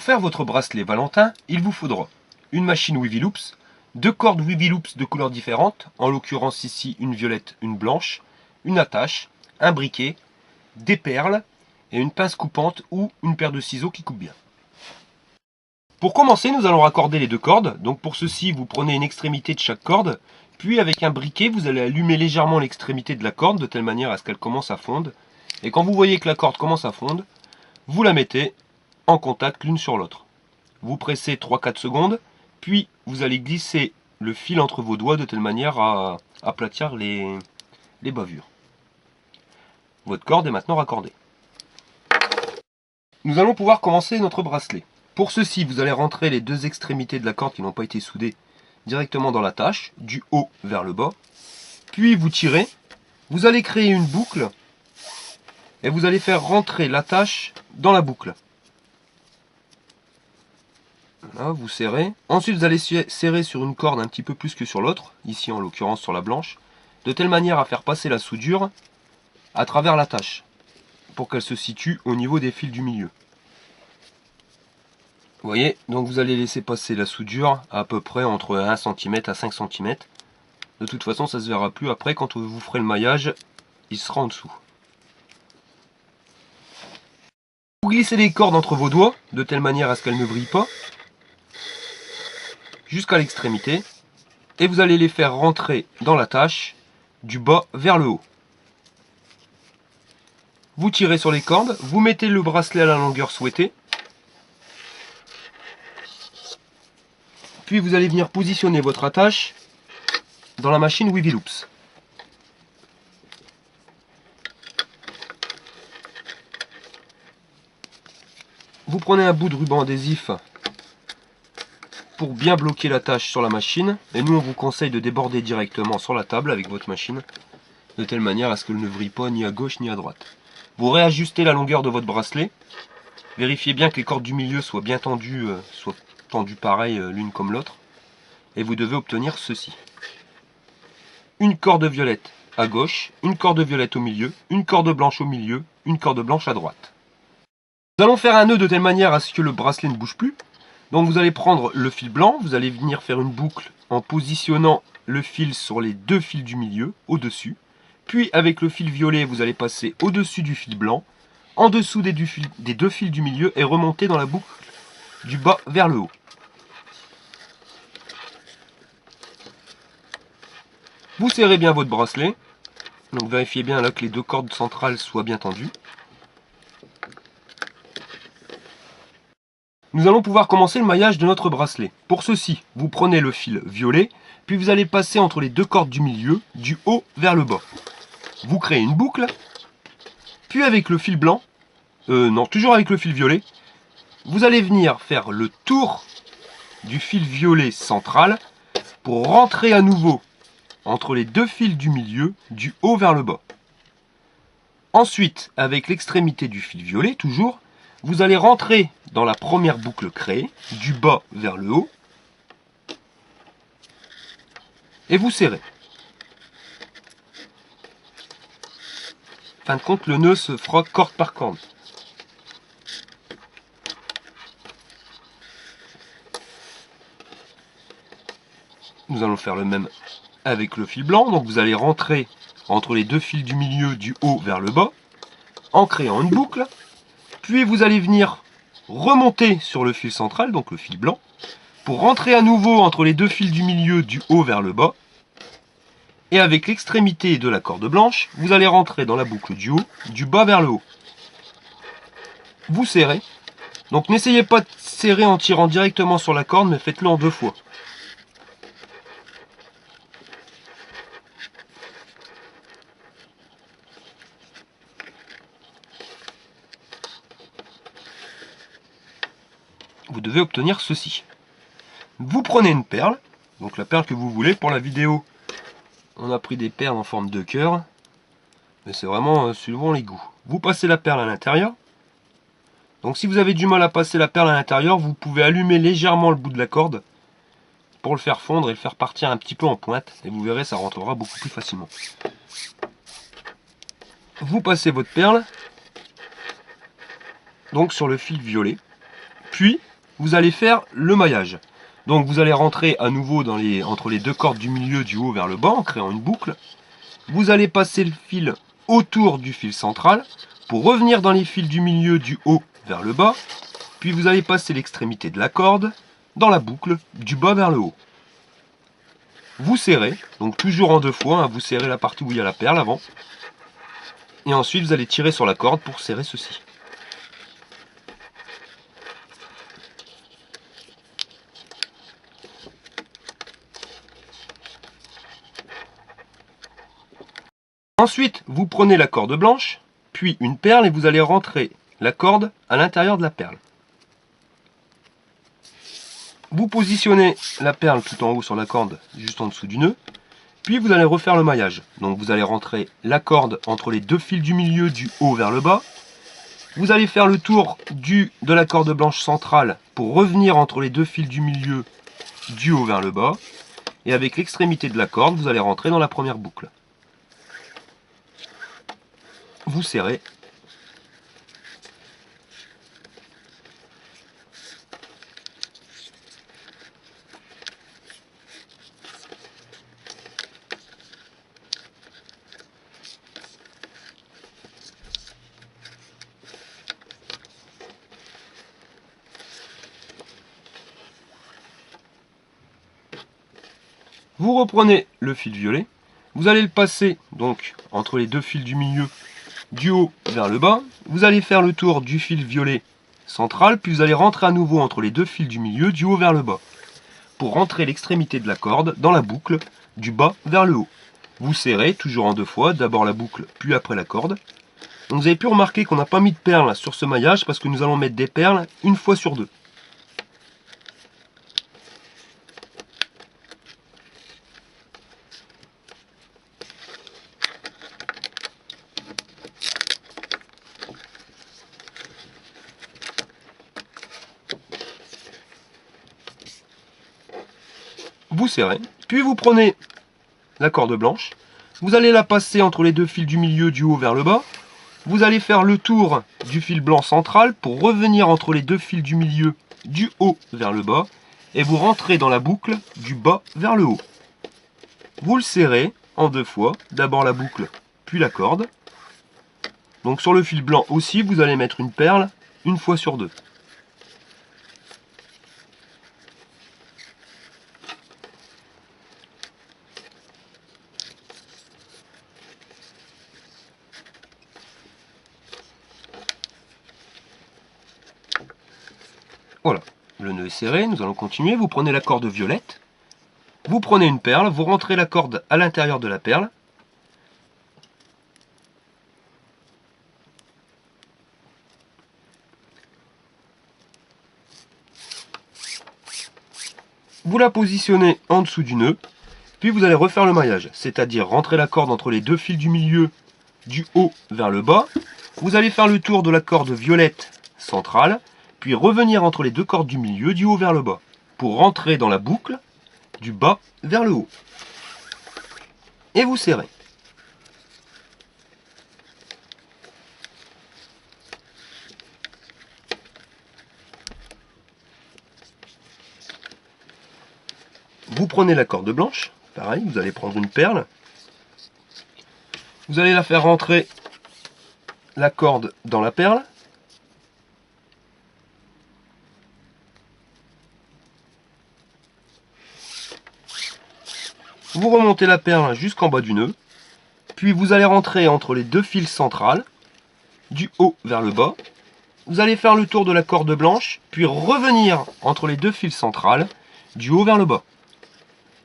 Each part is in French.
faire votre bracelet Valentin, il vous faudra une machine Wiviloops, deux cordes Wiviloops de couleurs différentes, en l'occurrence ici une violette, une blanche, une attache, un briquet, des perles et une pince coupante ou une paire de ciseaux qui coupe bien. Pour commencer, nous allons raccorder les deux cordes. Donc pour ceci, vous prenez une extrémité de chaque corde, puis avec un briquet, vous allez allumer légèrement l'extrémité de la corde de telle manière à ce qu'elle commence à fondre. Et quand vous voyez que la corde commence à fondre, vous la mettez en contact l'une sur l'autre. Vous pressez 3-4 secondes, puis vous allez glisser le fil entre vos doigts de telle manière à aplatir les bavures. Votre corde est maintenant raccordée. Nous allons pouvoir commencer notre bracelet. Pour ceci, vous allez rentrer les deux extrémités de la corde qui n'ont pas été soudées directement dans l'attache, du haut vers le bas. Puis vous tirez, vous allez créer une boucle et vous allez faire rentrer l'attache dans la boucle. Voilà, vous serrez. Ensuite, vous allez serrer sur une corde un petit peu plus que sur l'autre, ici en l'occurrence sur la blanche, de telle manière à faire passer la soudure à travers l'attache, pour qu'elle se situe au niveau des fils du milieu. Vous voyez, donc vous allez laisser passer la soudure à peu près entre 1 cm à 5 cm. De toute façon, ça ne se verra plus après, quand vous ferez le maillage, il sera en dessous. Vous glissez les cordes entre vos doigts, de telle manière à ce qu'elles ne brillent pas, jusqu'à l'extrémité, et vous allez les faire rentrer dans l'attache, du bas vers le haut. Vous tirez sur les cordes, vous mettez le bracelet à la longueur souhaitée, puis vous allez venir positionner votre attache dans la machine Wiviloops. Vous prenez un bout de ruban adhésif pour bien bloquer l'attache sur la machine, et nous on vous conseille de déborder directement sur la table avec votre machine, de telle manière à ce qu'elle ne vrille pas ni à gauche ni à droite. Vous réajustez la longueur de votre bracelet, vérifiez bien que les cordes du milieu soient bien tendues, pareil l'une comme l'autre, et vous devez obtenir ceci. Une corde violette à gauche, une corde violette au milieu, une corde blanche au milieu, une corde blanche à droite. Nous allons faire un nœud de telle manière à ce que le bracelet ne bouge plus. Donc vous allez prendre le fil blanc, vous allez venir faire une boucle en positionnant le fil sur les deux fils du milieu, au-dessus. Puis avec le fil violet, vous allez passer au-dessus du fil blanc, en dessous des deux fils du milieu et remonter dans la boucle du bas vers le haut. Vous serrez bien votre bracelet, donc vérifiez bien là que les deux cordes centrales soient bien tendues. Nous allons pouvoir commencer le maillage de notre bracelet. Pour ceci, vous prenez le fil violet, puis vous allez passer entre les deux cordes du milieu, du haut vers le bas. Vous créez une boucle, puis avec le fil blanc, toujours avec le fil violet, vous allez venir faire le tour du fil violet central pour rentrer à nouveau entre les deux fils du milieu, du haut vers le bas. Ensuite, avec l'extrémité du fil violet, toujours, vous allez rentrer dans la première boucle créée, du bas vers le haut, et vous serrez. En fin de compte, le nœud se fera corde par corde. Nous allons faire le même avec le fil blanc, donc vous allez rentrer entre les deux fils du milieu, du haut vers le bas, en créant une boucle, puis vous allez venir remonter sur le fil central, donc le fil blanc, pour rentrer à nouveau entre les deux fils du milieu, du haut vers le bas, et avec l'extrémité de la corde blanche, vous allez rentrer dans la boucle du haut, du bas vers le haut. Vous serrez, donc n'essayez pas de serrer en tirant directement sur la corde, mais faites-le en 2 fois. Vous devez obtenir ceci. Vous prenez une perle, donc la perle que vous voulez. Pour la vidéo, on a pris des perles en forme de cœur, mais c'est vraiment suivant les goûts. Vous passez la perle à l'intérieur. Donc si vous avez du mal à passer la perle à l'intérieur, vous pouvez allumer légèrement le bout de la corde pour le faire fondre et le faire partir un petit peu en pointe, et vous verrez, ça rentrera beaucoup plus facilement. Vous passez votre perle donc sur le fil violet, puis vous allez faire le maillage. Donc vous allez rentrer à nouveau entre les deux cordes du milieu du haut vers le bas en créant une boucle. Vous allez passer le fil autour du fil central pour revenir dans les fils du milieu du haut vers le bas. Puis vous allez passer l'extrémité de la corde dans la boucle du bas vers le haut. Vous serrez, donc toujours en deux fois, hein, vous serrez la partie où il y a la perle avant. Et ensuite vous allez tirer sur la corde pour serrer ceci. Ensuite, vous prenez la corde blanche, puis une perle et vous allez rentrer la corde à l'intérieur de la perle. Vous positionnez la perle tout en haut sur la corde, juste en dessous du nœud, puis vous allez refaire le maillage. Donc vous allez rentrer la corde entre les deux fils du milieu du haut vers le bas. Vous allez faire le tour de la corde blanche centrale pour revenir entre les deux fils du milieu du haut vers le bas. Et avec l'extrémité de la corde, vous allez rentrer dans la première boucle. Vous serrez. Vous reprenez le fil violet, vous allez le passer donc entre les deux fils du milieu du haut vers le bas, vous allez faire le tour du fil violet central, puis vous allez rentrer à nouveau entre les deux fils du milieu du haut vers le bas, pour rentrer l'extrémité de la corde dans la boucle du bas vers le haut. Vous serrez toujours en deux fois, d'abord la boucle puis après la corde. Donc vous avez pu remarquer qu'on n'a pas mis de perles sur ce maillage parce que nous allons mettre des perles une fois sur deux. Vous serrez, puis vous prenez la corde blanche, vous allez la passer entre les deux fils du milieu du haut vers le bas, vous allez faire le tour du fil blanc central pour revenir entre les deux fils du milieu du haut vers le bas, et vous rentrez dans la boucle du bas vers le haut. Vous le serrez en deux fois, d'abord la boucle, puis la corde. Donc sur le fil blanc aussi, vous allez mettre une perle une fois sur deux. Voilà, le nœud est serré, nous allons continuer. Vous prenez la corde violette, vous prenez une perle, vous rentrez la corde à l'intérieur de la perle. Vous la positionnez en dessous du nœud, puis vous allez refaire le maillage, c'est-à-dire rentrer la corde entre les deux fils du milieu du haut vers le bas. Vous allez faire le tour de la corde violette centrale, puis revenir entre les deux cordes du milieu du haut vers le bas, pour rentrer dans la boucle du bas vers le haut. Et vous serrez. Vous prenez la corde blanche, pareil, vous allez prendre une perle, vous allez la faire rentrer la corde dans la perle, vous remontez la perle jusqu'en bas du nœud, puis vous allez rentrer entre les deux fils centrales, du haut vers le bas, vous allez faire le tour de la corde blanche, puis revenir entre les deux fils centrales, du haut vers le bas.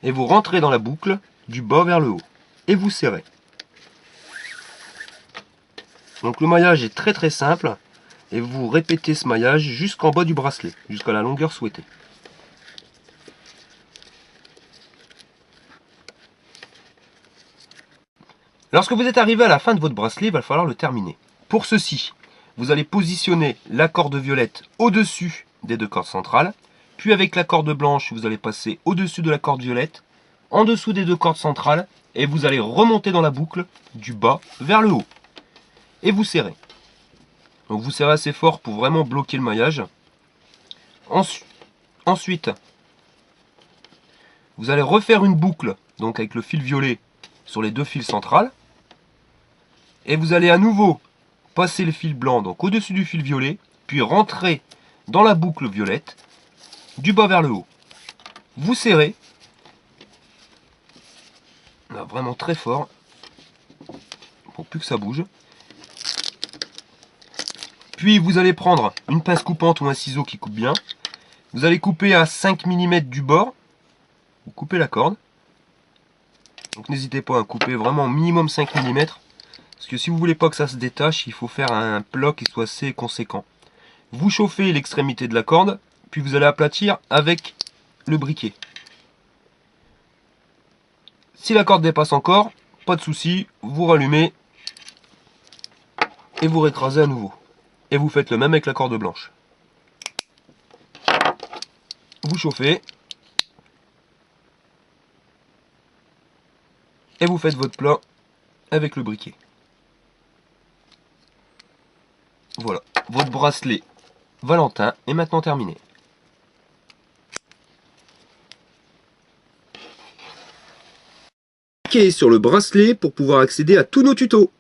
Et vous rentrez dans la boucle, du bas vers le haut, et vous serrez. Donc le maillage est très simple, et vous répétez ce maillage jusqu'en bas du bracelet, jusqu'à la longueur souhaitée. Lorsque vous êtes arrivé à la fin de votre bracelet, il va falloir le terminer. Pour ceci, vous allez positionner la corde violette au-dessus des deux cordes centrales, puis avec la corde blanche, vous allez passer au-dessus de la corde violette, en dessous des deux cordes centrales, et vous allez remonter dans la boucle du bas vers le haut. Et vous serrez. Donc vous serrez assez fort pour vraiment bloquer le maillage. Ensuite, Ensuite, vous allez refaire une boucle, donc avec le fil violet, sur les deux fils centrales. Et vous allez à nouveau passer le fil blanc donc au-dessus du fil violet, puis rentrer dans la boucle violette, du bas vers le haut. Vous serrez, là, vraiment très fort, pour plus que ça bouge. Puis vous allez prendre une pince coupante ou un ciseau qui coupe bien. Vous allez couper à 5 mm du bord. Vous coupez la corde. Donc n'hésitez pas à couper vraiment minimum 5 mm. Parce que si vous voulez pas que ça se détache, il faut faire un plat qui soit assez conséquent. Vous chauffez l'extrémité de la corde, puis vous allez aplatir avec le briquet. Si la corde dépasse encore, pas de souci, vous rallumez et vous récrasez à nouveau. Et vous faites le même avec la corde blanche. Vous chauffez. Et vous faites votre plat avec le briquet. Voilà, votre bracelet Valentin est maintenant terminé. Cliquez sur le bracelet pour pouvoir accéder à tous nos tutos.